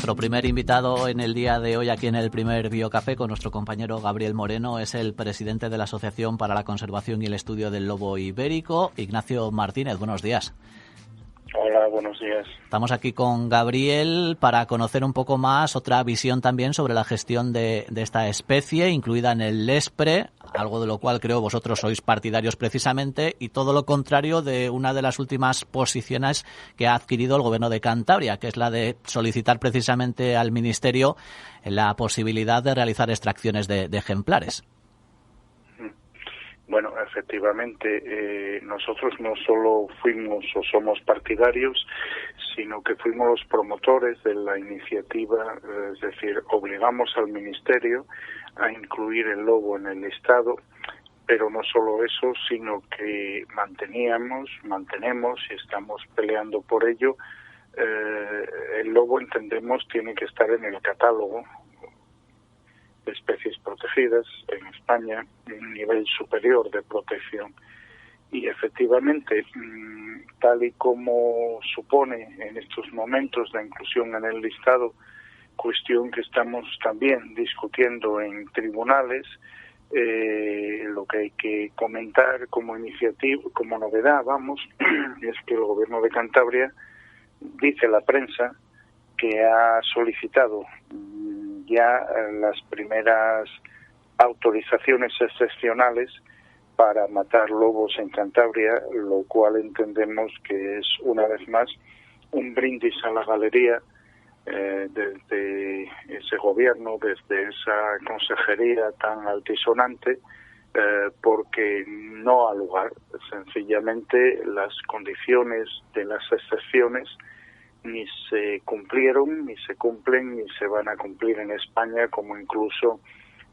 nuestro primer invitado en el día de hoy aquí en el primer Biocafé con nuestro compañero Gabriel Moreno. Es el presidente de la Asociación para la Conservación y el Estudio del Lobo Ibérico, Ignacio Martínez. Buenos días. Hola, buenos días. Estamos aquí con Gabriel para conocer un poco más otra visión también sobre la gestión de esta especie, incluida en el Lespre, algo de lo cual creo vosotros sois partidarios precisamente, y todo lo contrario de una de las últimas posiciones que ha adquirido el Gobierno de Cantabria, que es la de solicitar precisamente al Ministerio la posibilidad de realizar extracciones de ejemplares. Bueno, efectivamente, nosotros no solo fuimos o somos partidarios, sino que fuimos los promotores de la iniciativa, es decir, obligamos al Ministerio a incluir el lobo en el listado, pero no solo eso, sino que mantenemos y estamos peleando por ello. El lobo, entendemos, tiene que estar en el catálogo de especies protegidas en España, un nivel superior de protección. Y efectivamente, tal y como supone en estos momentos la inclusión en el listado, cuestión que estamos también discutiendo en tribunales, lo que hay que comentar como iniciativa, como novedad, es que el Gobierno de Cantabria, dice la prensa, que ha solicitado ya las primeras autorizaciones excepcionales para matar lobos en Cantabria, lo cual entendemos que es una vez más un brindis a la galería desde ese gobierno, desde esa consejería tan altisonante, porque no ha lugar. Sencillamente las condiciones de las excepciones ni se cumplieron, ni se cumplen, ni se van a cumplir en España, como incluso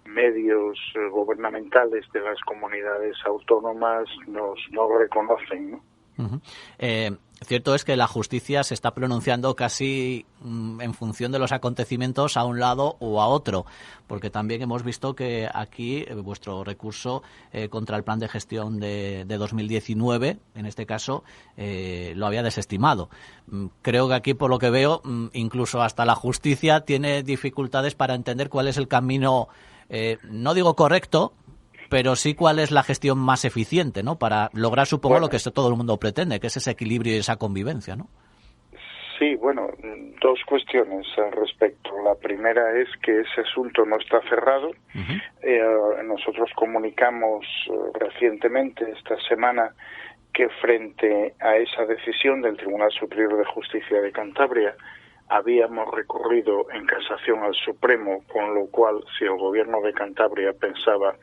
medios gubernamentales de las comunidades autónomas nos reconocen, ¿no? Uh-huh. Cierto es que la justicia se está pronunciando casi en función de los acontecimientos a un lado o a otro, porque también hemos visto que aquí vuestro recurso contra el plan de gestión de 2019, en este caso, lo había desestimado. Creo que aquí, por lo que veo, incluso hasta la justicia tiene dificultades para entender cuál es el camino, no digo correcto, pero sí cuál es la gestión más eficiente, ¿no? Para lograr, supongo, lo que todo el mundo pretende, que es ese equilibrio y esa convivencia, ¿no? Sí, bueno, dos cuestiones al respecto. La primera es que ese asunto no está cerrado. Uh-huh. Nosotros comunicamos recientemente, esta semana, que frente a esa decisión del Tribunal Superior de Justicia de Cantabria habíamos recurrido en casación al Supremo, con lo cual, si el Gobierno de Cantabria pensaba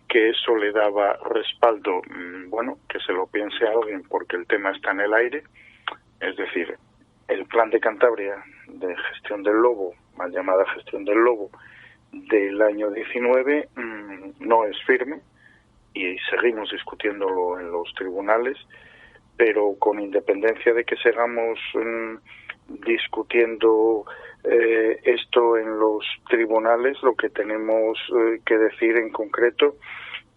que eso le daba respaldo, bueno, que se lo piense alguien porque el tema está en el aire. Es decir, el plan de Cantabria de gestión del lobo, mal llamada gestión del lobo, del año 19, no es firme y seguimos discutiéndolo en los tribunales, pero con independencia de que sigamos discutiendo esto en los tribunales, lo que tenemos que decir en concreto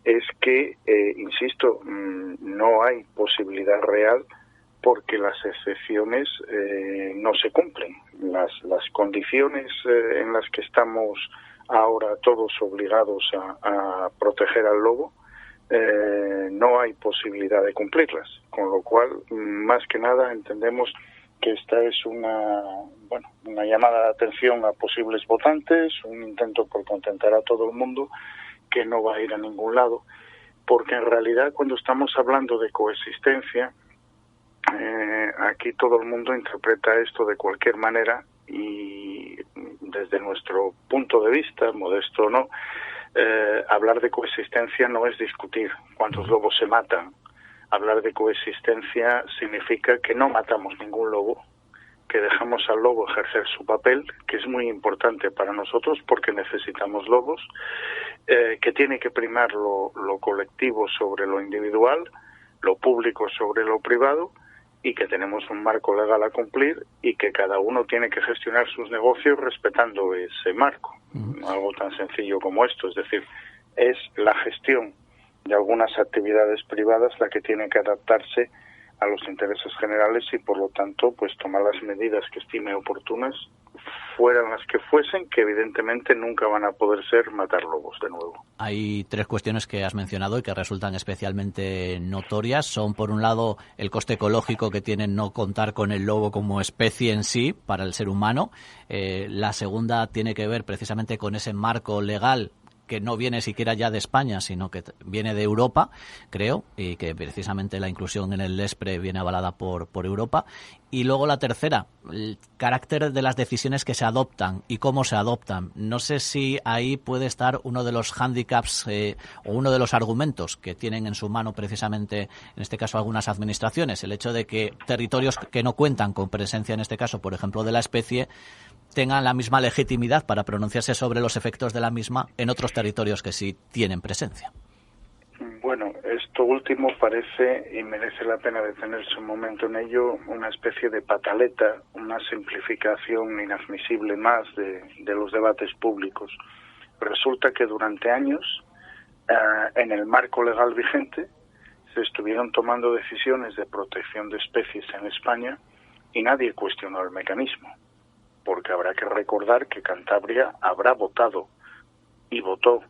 es que, insisto, no hay posibilidad real porque las excepciones no se cumplen. Las condiciones en las que estamos ahora todos obligados a proteger al lobo, no hay posibilidad de cumplirlas, con lo cual, más que nada, entendemos que esta es una llamada de atención a posibles votantes, un intento por contentar a todo el mundo, que no va a ir a ningún lado, porque en realidad cuando estamos hablando de coexistencia, aquí todo el mundo interpreta esto de cualquier manera y desde nuestro punto de vista, modesto o no, hablar de coexistencia no es discutir cuántos lobos se matan. Hablar de coexistencia significa que no matamos ningún lobo, que dejamos al lobo ejercer su papel, que es muy importante para nosotros porque necesitamos lobos, que tiene que primar lo colectivo sobre lo individual, lo público sobre lo privado, y que tenemos un marco legal a cumplir y que cada uno tiene que gestionar sus negocios respetando ese marco. Algo tan sencillo como esto, es decir, es la gestión de algunas actividades privadas la que tiene que adaptarse a los intereses generales y, por lo tanto, pues tomar las medidas que estime oportunas fueran las que fuesen, que evidentemente nunca van a poder ser matar lobos de nuevo. Hay tres cuestiones que has mencionado y que resultan especialmente notorias. Son, por un lado, el coste ecológico que tiene no contar con el lobo como especie en sí para el ser humano. La segunda tiene que ver precisamente con ese marco legal que no viene siquiera ya de España, sino que viene de Europa, creo, y que precisamente la inclusión en el LESPRE viene avalada por Europa. Y luego la tercera, el carácter de las decisiones que se adoptan y cómo se adoptan. No sé si ahí puede estar uno de los hándicaps o uno de los argumentos que tienen en su mano precisamente, en este caso, algunas administraciones. El hecho de que territorios que no cuentan con presencia, en este caso, por ejemplo, de la especie, tengan la misma legitimidad para pronunciarse sobre los efectos de la misma en otros territorios que sí tienen presencia. Bueno, esto último parece, y merece la pena detenerse un momento en ello, una especie de pataleta, una simplificación inadmisible más de los debates públicos. Resulta que durante años, en el marco legal vigente, se estuvieron tomando decisiones de protección de especies en España y nadie cuestionó el mecanismo, porque habrá que recordar que Cantabria habrá votado y votó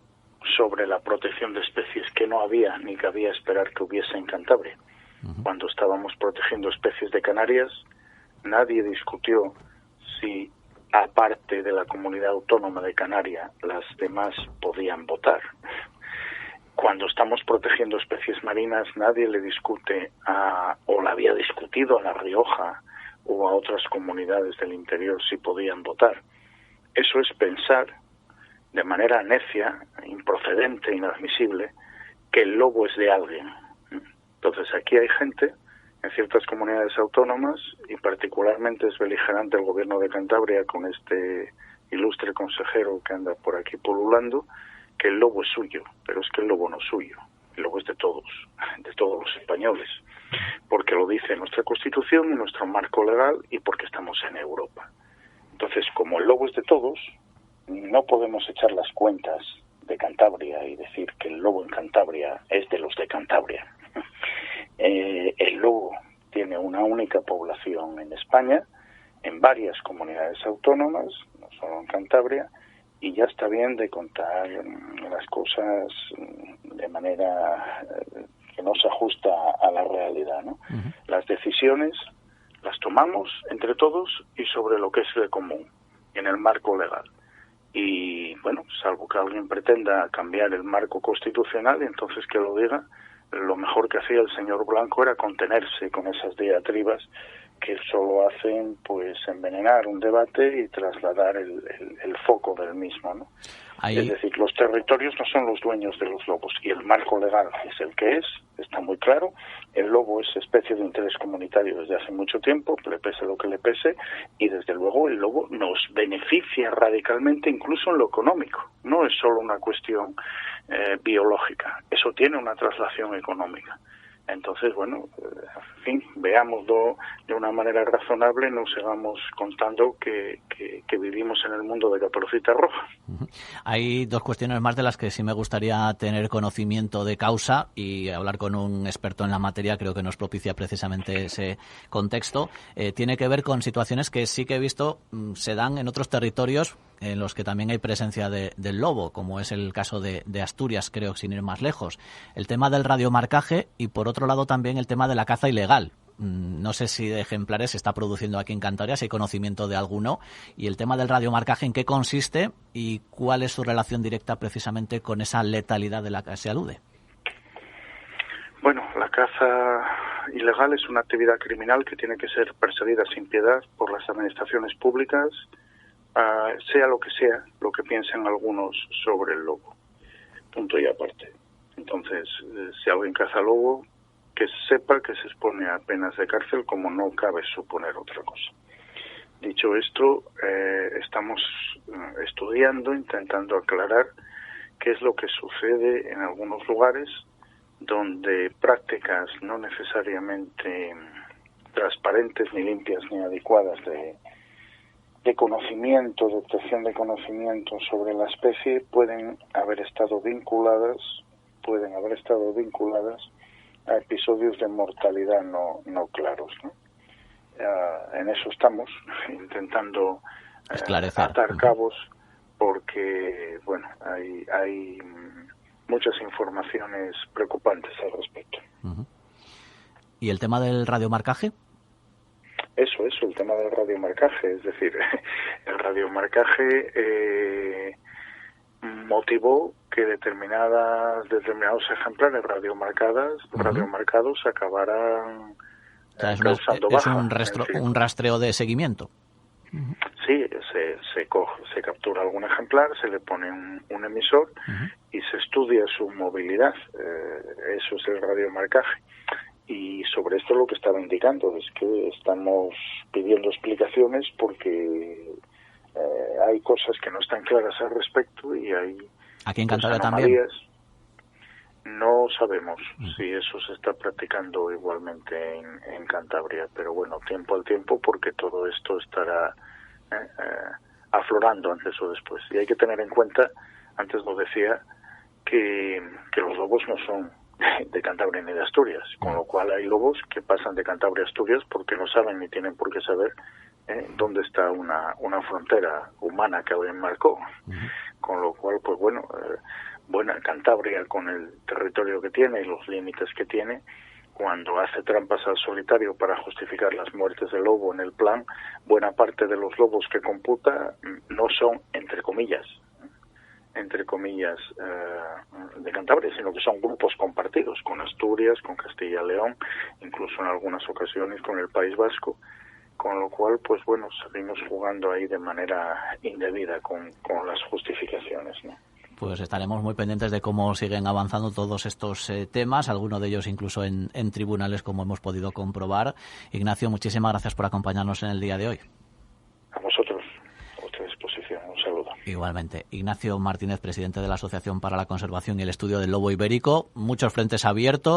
sobre la protección de especies que no había ni cabía esperar que hubiese en Cantabria. Cuando estábamos protegiendo especies de Canarias, nadie discutió si, aparte de la comunidad autónoma de Canarias, las demás podían votar. Cuando estamos protegiendo especies marinas, nadie le discute o la había discutido a La Rioja o a otras comunidades del interior si podían votar. Eso es pensar de manera necia, improcedente, inadmisible, que el lobo es de alguien. Entonces aquí hay gente en ciertas comunidades autónomas, y particularmente es beligerante el gobierno de Cantabria con este ilustre consejero que anda por aquí pululando, que el lobo es suyo, pero es que el lobo no es suyo, el lobo es de todos los españoles, porque lo dice nuestra Constitución y nuestro marco legal y porque estamos en Europa. Entonces, como el lobo es de todos, no podemos echar las cuentas de Cantabria y decir que el lobo en Cantabria es de los de Cantabria. El lobo tiene una única población en España, en varias comunidades autónomas, no solo en Cantabria, y ya está bien de contar las cosas de manera que no se ajusta a la realidad, ¿no? Uh-huh. Las decisiones las tomamos entre todos y sobre lo que es el común, en el marco legal. Y bueno, salvo que alguien pretenda cambiar el marco constitucional, y entonces que lo diga, lo mejor que hacía el señor Blanco era contenerse con esas diatribas que solo hacen pues envenenar un debate y trasladar el foco del mismo, ¿no? Ahí... Es decir, los territorios no son los dueños de los lobos y el marco legal es el que es, está muy claro. El lobo es especie de interés comunitario desde hace mucho tiempo, le pese lo que le pese, y desde luego el lobo nos beneficia radicalmente incluso en lo económico. No es solo una cuestión biológica, eso tiene una traslación económica. Entonces, bueno, en fin, veámoslo de una manera razonable, no sigamos contando que vivimos en el mundo de Caperucita Roja. Hay dos cuestiones más de las que sí me gustaría tener conocimiento de causa, y hablar con un experto en la materia creo que nos propicia precisamente ese contexto. Tiene que ver con situaciones que sí que he visto se dan en otros territorios en los que también hay presencia del lobo, como es el caso de Asturias, creo, sin ir más lejos. El tema del radiomarcaje y, por otro lado, también el tema de la caza ilegal. No sé si de ejemplares se está produciendo aquí en Cantabria, si hay conocimiento de alguno. Y el tema del radiomarcaje, ¿en qué consiste y cuál es su relación directa precisamente con esa letalidad de la que se alude? Bueno, la caza ilegal es una actividad criminal que tiene que ser perseguida sin piedad por las administraciones públicas, sea lo que piensen algunos sobre el lobo. Punto y aparte. Entonces, si alguien caza lobo, que sepa que se expone a penas de cárcel, como no cabe suponer otra cosa. Dicho esto, estamos estudiando, intentando aclarar qué es lo que sucede en algunos lugares donde prácticas no necesariamente transparentes, ni limpias, ni adecuadas de conocimiento, de obtención de conocimiento sobre la especie pueden haber estado vinculadas a episodios de mortalidad no claros, ¿no? En eso estamos, intentando atar cabos, porque bueno, hay muchas informaciones preocupantes al respecto. ¿Y el tema del radiomarcaje? Eso, el tema del radiomarcaje, es decir, el radiomarcaje motivó que determinados ejemplares radiomarcados acabaran causando baja. Es un rastreo de seguimiento. Sí, se captura algún ejemplar, se le pone un emisor y se estudia su movilidad. Eso es el radiomarcaje. Y sobre esto lo que estaba indicando es que estamos pidiendo explicaciones porque hay cosas que no están claras al respecto y hay aquí en Cantabria también. No sabemos si eso se está practicando igualmente en Cantabria, pero bueno, tiempo al tiempo, porque todo esto estará aflorando antes o después. Y hay que tener en cuenta, antes lo decía, que los lobos no son de Cantabria ni de Asturias, con lo cual hay lobos que pasan de Cantabria a Asturias porque no saben ni tienen por qué saber dónde está una frontera humana que alguien marcó. Con lo cual, pues bueno, Cantabria, con el territorio que tiene y los límites que tiene, cuando hace trampas al solitario para justificar las muertes del lobo en el plan, buena parte de los lobos que computa no son, entre comillas, de Cantabria, sino que son grupos compartidos con Asturias, con Castilla y León, incluso en algunas ocasiones con el País Vasco, con lo cual, pues bueno, seguimos jugando ahí de manera indebida con las justificaciones, ¿no? Pues estaremos muy pendientes de cómo siguen avanzando todos estos temas, algunos de ellos incluso en tribunales, como hemos podido comprobar. Ignacio, muchísimas gracias por acompañarnos en el día de hoy. A vosotros, a vuestra disposición. Un saludo. Igualmente. Ignacio Martínez, presidente de la Asociación para la Conservación y el Estudio del Lobo Ibérico. Muchos frentes abiertos.